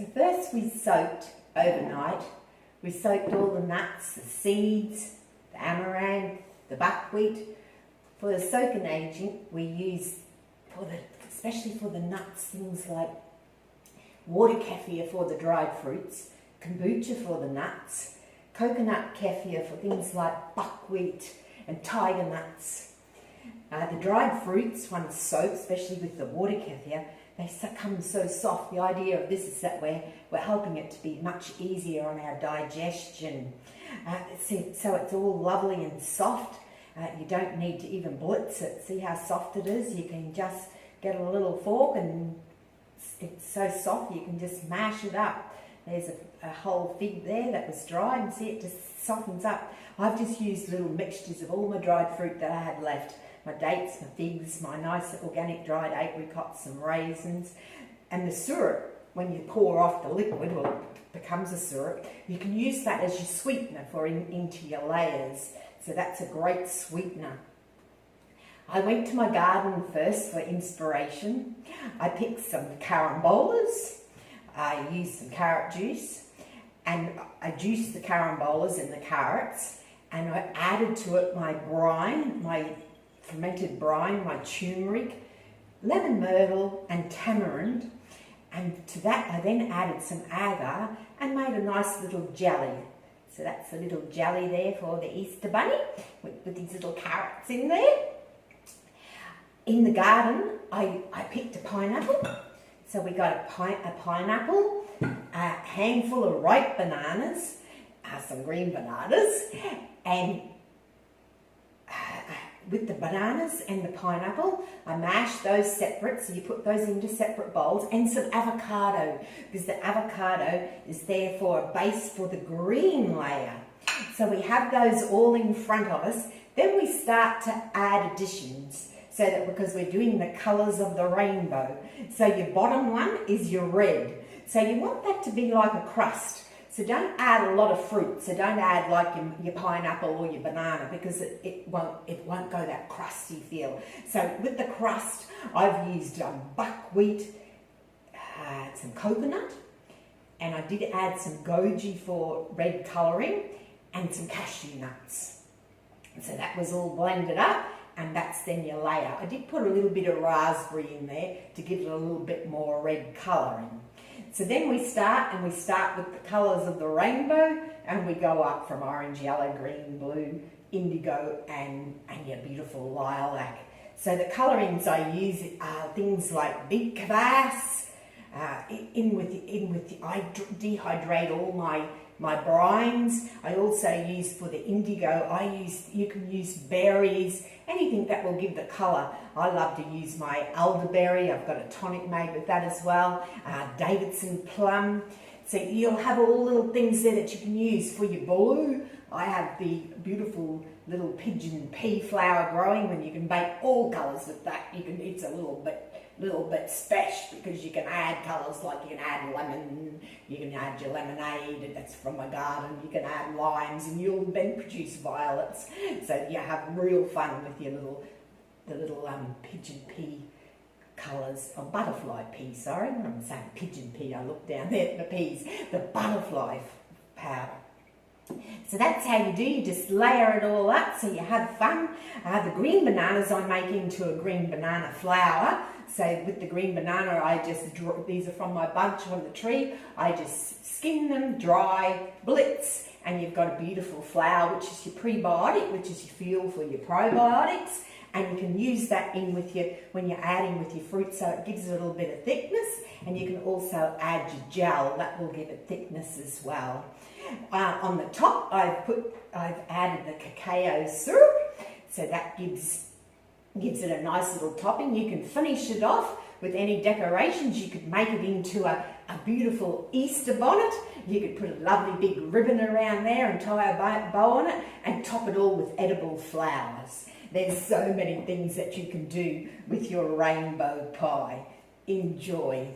So first we soaked overnight. We soaked all the nuts, the seeds, the amaranth, the buckwheat. For the soaking agent we use, especially for the nuts, things like water kefir for the dried fruits, kombucha for the nuts, coconut kefir for things like buckwheat and tiger nuts. The dried fruits, once soaked, especially with the water kefir, they become so soft. The idea of this is that we're helping it to be much easier on our digestion. So it's all lovely and soft. You don't need to even blitz it. See how soft it is? You can just get a little fork and it's so soft you can just mash it up. There's a whole fig there that was dry, and see it just softens up. I've just used little mixtures of all my dried fruit that I had left. My dates, my figs, my nice organic dried apricots, some raisins, and the syrup. When you pour off the liquid, well, it becomes a syrup. You can use that as your sweetener for into your layers. So that's a great sweetener. I went to my garden first for inspiration. I picked some carambolas. I used some carrot juice, and I juiced the carambolas and the carrots, and I added to it my brine, my fermented brine, my turmeric, lemon myrtle and tamarind, and to that I then added some agar and made a nice little jelly. So that's a little jelly there for the Easter bunny with these little carrots in there. In the garden I picked a pineapple. So we got a pineapple, a handful of ripe bananas, some green bananas, and with the bananas and the pineapple, I mashed those separate, so you put those into separate bowls, and some avocado, because the avocado is there for a base for the green layer. So we have those all in front of us. Then we start to add additions, so that because we're doing the colours of the rainbow. So your bottom one is your red. So you want that to be like a crust. So don't add a lot of fruit. So don't add like your pineapple or your banana, because it won't go that crusty feel. So with the crust, I've used buckwheat, some coconut, and I did add some goji for red colouring, and some cashew nuts. So that was all blended up, and that's then your layer. I did put a little bit of raspberry in there to give it a little bit more red colouring. So then we start with the colours of the rainbow, and we go up from orange, yellow, green, blue, indigo, and your beautiful lilac. So the colourings I use are things like big kvass. I dehydrate all my brines. I also use for the indigo, you can use berries, anything that will give the colour. I love to use my elderberry. I've got a tonic made with that as well. Davidson plum. So you'll have all little things there that you can use for your blue. I have the beautiful little pigeon pea flower growing, when you can make all colours with that. It's a little bit special, because you can add colours, like you can add lemon, you can add your lemonade, that's from my garden, you can add limes, and you'll then produce violets. So you have real fun with your the little pigeon pea colours, or butterfly pea, sorry, I'm saying pigeon pea, I look down there at the peas, the butterfly powder. So that's how you do, you just layer it all up so you have fun. The green bananas I make into a green banana flour. So with the green banana, these are from my bunch on the tree, I just skin them, dry, blitz, and you've got a beautiful flour, which is your prebiotic, which is your fuel for your probiotics. And you can use that in with when you're adding with your fruit, so it gives it a little bit of thickness, and you can also add your gel, that will give it thickness as well. On the top, I've added the cacao syrup, so that gives it a nice little topping. You can finish it off with any decorations. You could make it into a beautiful Easter bonnet. You could put a lovely big ribbon around there and tie a bow on it, and top it all with edible flowers. There's so many things that you can do with your rainbow pie. Enjoy.